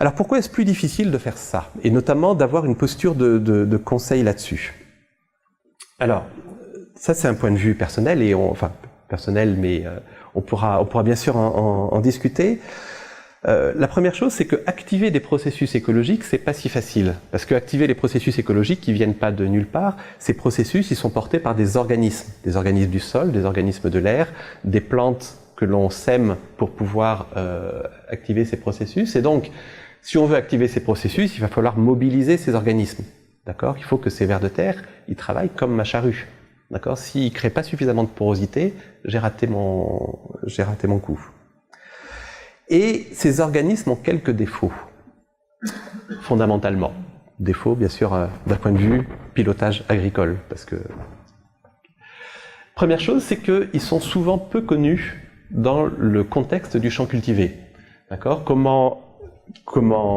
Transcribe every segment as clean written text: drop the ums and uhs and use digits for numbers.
Alors pourquoi est-ce plus difficile de faire ça? Et notamment d'avoir une posture de conseil là-dessus. Alors, ça c'est un point de vue personnel, et enfin personnel, mais on pourra bien sûr en discuter. La première chose, c'est que activer des processus écologiques, c'est pas si facile. Parce que activer les processus écologiques qui viennent pas de nulle part, ces processus, ils sont portés par des organismes du sol, des organismes de l'air, des plantes que l'on sème pour pouvoir activer ces processus. Et donc, si on veut activer ces processus, il va falloir mobiliser ces organismes. D'accord? Il faut que ces vers de terre, ils travaillent comme ma charrue. D'accord? S'ils créent pas suffisamment de porosité, j'ai raté mon coup. Et ces organismes ont quelques défauts, fondamentalement. Défauts, bien sûr, d'un point de vue pilotage agricole. Parce que... Première chose, c'est qu'ils sont souvent peu connus dans le contexte du champ cultivé. D'accord? Comment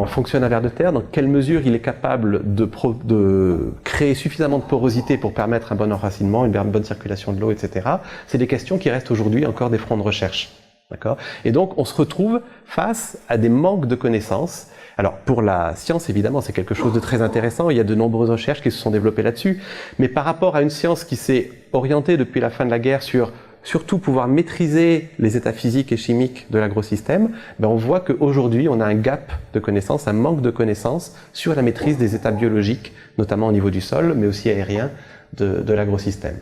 fonctionne un ver de terre, dans quelle mesure il est capable de créer suffisamment de porosité pour permettre un bon enracinement, une bonne circulation de l'eau, etc. C'est des questions qui restent aujourd'hui encore des fronts de recherche. D'accord? Et donc, on se retrouve face à des manques de connaissances. Alors, pour la science, évidemment, c'est quelque chose de très intéressant. Il y a de nombreuses recherches qui se sont développées là-dessus. Mais par rapport à une science qui s'est orientée depuis la fin de la guerre sur surtout pouvoir maîtriser les états physiques et chimiques de l'agrosystème, on voit qu'aujourd'hui, on a un gap de connaissances, un manque de connaissances sur la maîtrise des états biologiques, notamment au niveau du sol, mais aussi aérien, de l'agrosystème.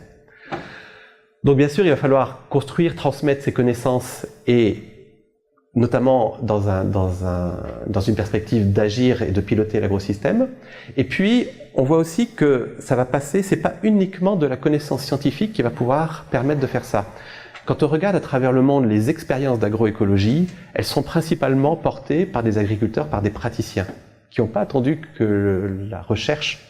Donc bien sûr, il va falloir construire, transmettre ces connaissances, et notamment dans une perspective d'agir et de piloter l'agrosystème. Et puis, on voit aussi que ça va passer, c'est pas uniquement de la connaissance scientifique qui va pouvoir permettre de faire ça. Quand on regarde à travers le monde les expériences d'agroécologie, elles sont principalement portées par des agriculteurs, par des praticiens, qui n'ont pas attendu que la recherche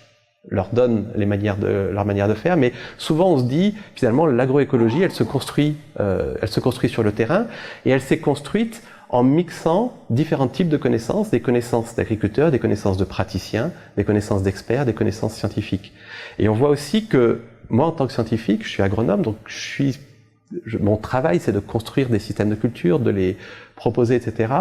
leur donne leur manière de faire, mais souvent on se dit, finalement, l'agroécologie, elle se construit sur le terrain, et elle s'est construite en mixant différents types de connaissances, des connaissances d'agriculteurs, des connaissances de praticiens, des connaissances d'experts, des connaissances scientifiques. Et on voit aussi que, moi en tant que scientifique, je suis agronome, donc mon travail c'est de construire des systèmes de culture, de les proposer, etc.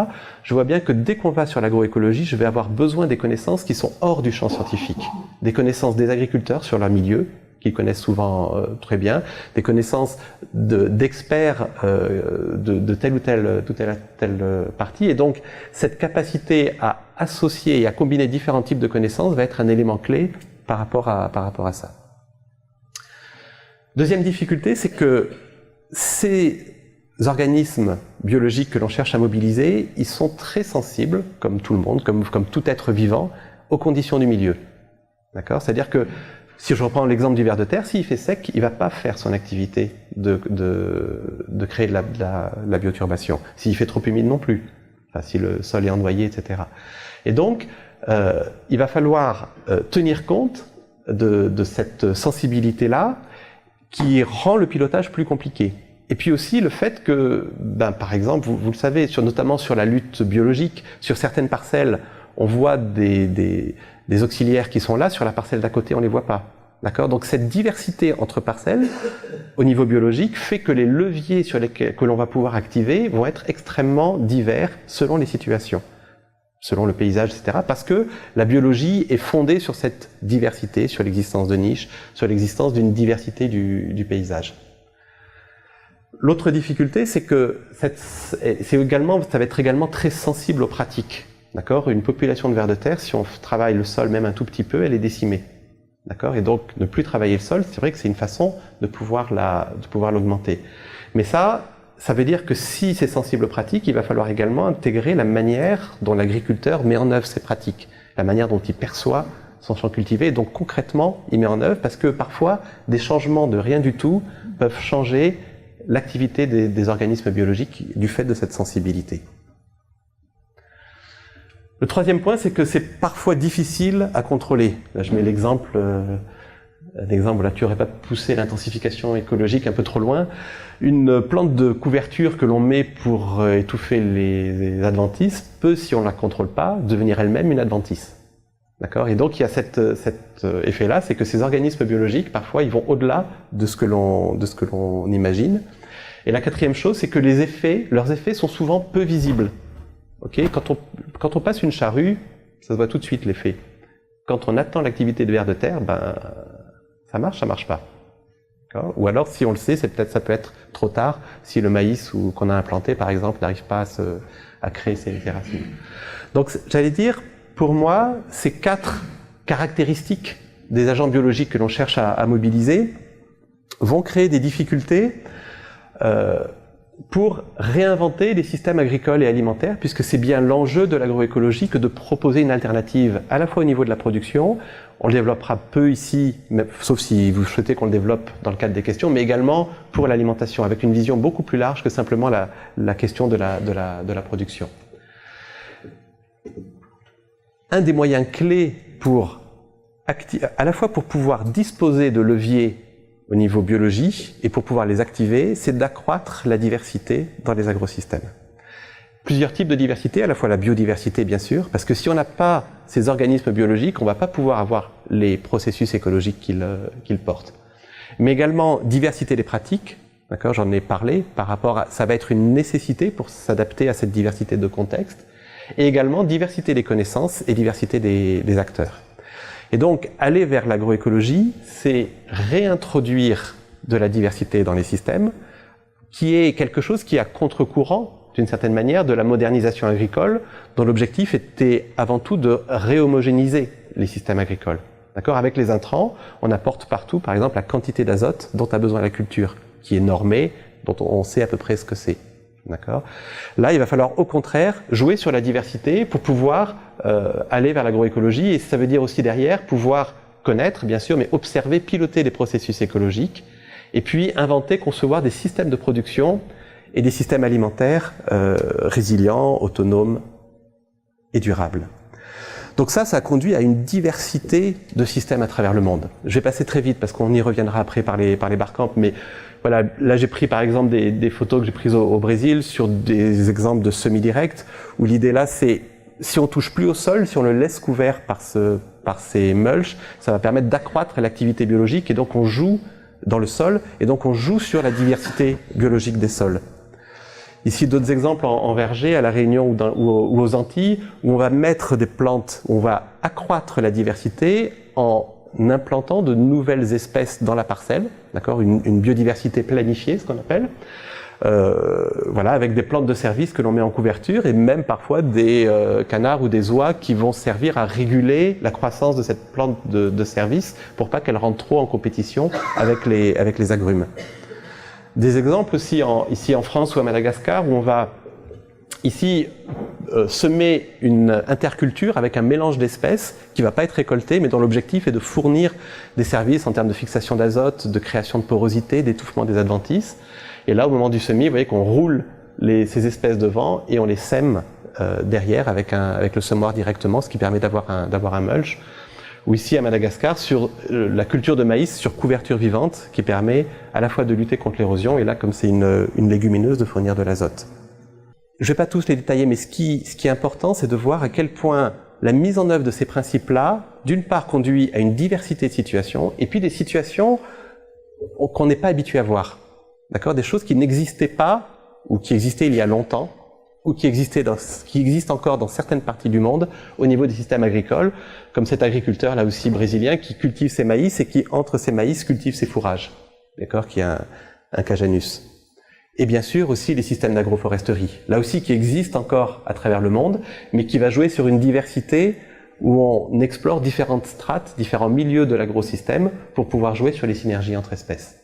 Je vois bien que dès qu'on va sur l'agroécologie, je vais avoir besoin des connaissances qui sont hors du champ scientifique. Des connaissances des agriculteurs sur leur milieu, qu'ils connaissent souvent très bien, des connaissances d'experts de telle ou telle partie. Et donc, cette capacité à associer et à combiner différents types de connaissances va être un élément clé par rapport à ça. Deuxième difficulté, c'est que ces organismes biologiques que l'on cherche à mobiliser, ils sont très sensibles, comme tout le monde, comme tout être vivant, aux conditions du milieu. D'accord? C'est-à-dire que, si je reprends l'exemple du ver de terre, s'il fait sec, il ne va pas faire son activité de créer de la bioturbation. S'il fait trop humide non plus, enfin, si le sol est ennoyé, etc. Et donc, il va falloir tenir compte de cette sensibilité-là qui rend le pilotage plus compliqué. Et puis aussi le fait que, par exemple, vous le savez, notamment sur la lutte biologique, sur certaines parcelles, on voit des auxiliaires qui sont là, sur la parcelle d'à côté, on ne les voit pas. D'accord? Donc cette diversité entre parcelles, au niveau biologique, fait que les leviers que l'on va pouvoir activer vont être extrêmement divers selon les situations, selon le paysage, etc. Parce que la biologie est fondée sur cette diversité, sur l'existence de niches, sur l'existence d'une diversité du paysage. L'autre difficulté, c'est que ça va être également très sensible aux pratiques. D'accord? Une population de vers de terre, si on travaille le sol même un tout petit peu, elle est décimée. D'accord? Et donc, ne plus travailler le sol, c'est vrai que c'est une façon de pouvoir l'augmenter. Mais ça veut dire que si c'est sensible aux pratiques, il va falloir également intégrer la manière dont l'agriculteur met en œuvre ses pratiques, la manière dont il perçoit son champ cultivé, et donc concrètement, il met en œuvre, parce que parfois, des changements de rien du tout peuvent changer l'activité des organismes biologiques du fait de cette sensibilité. Le troisième point, c'est que c'est parfois difficile à contrôler. Là, je mets l'exemple, là, tu n'aurais pas poussé l'intensification écologique un peu trop loin. Une plante de couverture que l'on met pour étouffer les adventices peut, si on ne la contrôle pas, devenir elle-même une adventice. D'accord? Et donc, il y a cet effet-là, c'est que ces organismes biologiques, parfois, ils vont au-delà de ce que l'on imagine. Et la quatrième chose, c'est que leurs effets sont souvent peu visibles. Okay, quand on passe une charrue, ça se voit tout de suite l'effet. Quand on attend l'activité de vers de terre, ben, ça marche pas. Ou alors, si on le sait, ça peut être trop tard, si le maïs qu'on a implanté, par exemple, n'arrive pas à créer ses racines. Donc, j'allais dire, pour moi, ces 4 caractéristiques des agents biologiques que l'on cherche à mobiliser vont créer des difficultés pour réinventer les systèmes agricoles et alimentaires, puisque c'est bien l'enjeu de l'agroécologie que de proposer une alternative à la fois au niveau de la production, on le développera peu ici, sauf si vous souhaitez qu'on le développe dans le cadre des questions, mais également pour l'alimentation, avec une vision beaucoup plus large que simplement la question de la production. Un des moyens clés pour à la fois pour pouvoir disposer de leviers au niveau biologie et pour pouvoir les activer, c'est d'accroître la diversité dans les agrosystèmes. Plusieurs types de diversité, à la fois la biodiversité bien sûr, parce que si on n'a pas ces organismes biologiques, on ne va pas pouvoir avoir les processus écologiques qu'ils portent. Mais également diversité des pratiques, d'accord, j'en ai parlé, par rapport à, ça va être une nécessité pour s'adapter à cette diversité de contexte, et également diversité des connaissances et diversité des acteurs. Et donc, aller vers l'agroécologie, c'est réintroduire de la diversité dans les systèmes, qui est quelque chose qui est à contre-courant, d'une certaine manière, de la modernisation agricole, dont l'objectif était avant tout de réhomogénéiser les systèmes agricoles. D'accord ? Avec les intrants, on apporte partout, par exemple, la quantité d'azote dont a besoin la culture, qui est normée, dont on sait à peu près ce que c'est. D'accord ? Là, il va falloir au contraire jouer sur la diversité pour pouvoir aller vers l'agroécologie, et ça veut dire aussi derrière pouvoir connaître, bien sûr, mais observer, piloter les processus écologiques, et puis inventer, concevoir des systèmes de production et des systèmes alimentaires résilients, autonomes et durables. Donc ça a conduit à une diversité de systèmes à travers le monde. Je vais passer très vite parce qu'on y reviendra après par les Barcamp, mais voilà, là j'ai pris par exemple des photos que j'ai prises au Brésil sur des exemples de semi-direct, où l'idée là c'est, si on touche plus au sol, si on le laisse couvert par ces mulches, ça va permettre d'accroître l'activité biologique, et donc on joue dans le sol, et donc on joue sur la diversité biologique des sols. Ici, d'autres exemples en verger, à La Réunion ou aux Antilles, où on va mettre des plantes, où on va accroître la diversité en implantant de nouvelles espèces dans la parcelle, d'accord, une biodiversité planifiée, ce qu'on appelle, voilà, avec des plantes de service que l'on met en couverture, et même parfois des canards ou des oies qui vont servir à réguler la croissance de cette plante de service pour pas qu'elle rentre trop en compétition avec les agrumes. Des exemples aussi ici en France ou à Madagascar, où on va ici semer une interculture avec un mélange d'espèces qui ne va pas être récolté, mais dont l'objectif est de fournir des services en termes de fixation d'azote, de création de porosité, d'étouffement des adventices. Et là, au moment du semis, vous voyez qu'on roule ces espèces devant et on les sème derrière avec le semoir directement, ce qui permet d'avoir un mulch. Ou ici à Madagascar, sur la culture de maïs sur couverture vivante, qui permet à la fois de lutter contre l'érosion, et là, comme c'est une légumineuse, de fournir de l'azote. Je ne vais pas tous les détailler, mais ce qui est important, c'est de voir à quel point la mise en œuvre de ces principes-là, d'une part, conduit à une diversité de situations, et puis des situations qu'on n'est pas habitué à voir. D'accord ? Des choses qui n'existaient pas, ou qui existaient il y a longtemps, ou qui existent encore dans certaines parties du monde au niveau des systèmes agricoles, comme cet agriculteur là aussi brésilien qui cultive ses maïs et qui, entre ses maïs, cultive ses fourrages, d'accord, qui est un cajanus. Et bien sûr aussi les systèmes d'agroforesterie, là aussi qui existent encore à travers le monde, mais qui va jouer sur une diversité où on explore différentes strates, différents milieux de l'agrosystème pour pouvoir jouer sur les synergies entre espèces.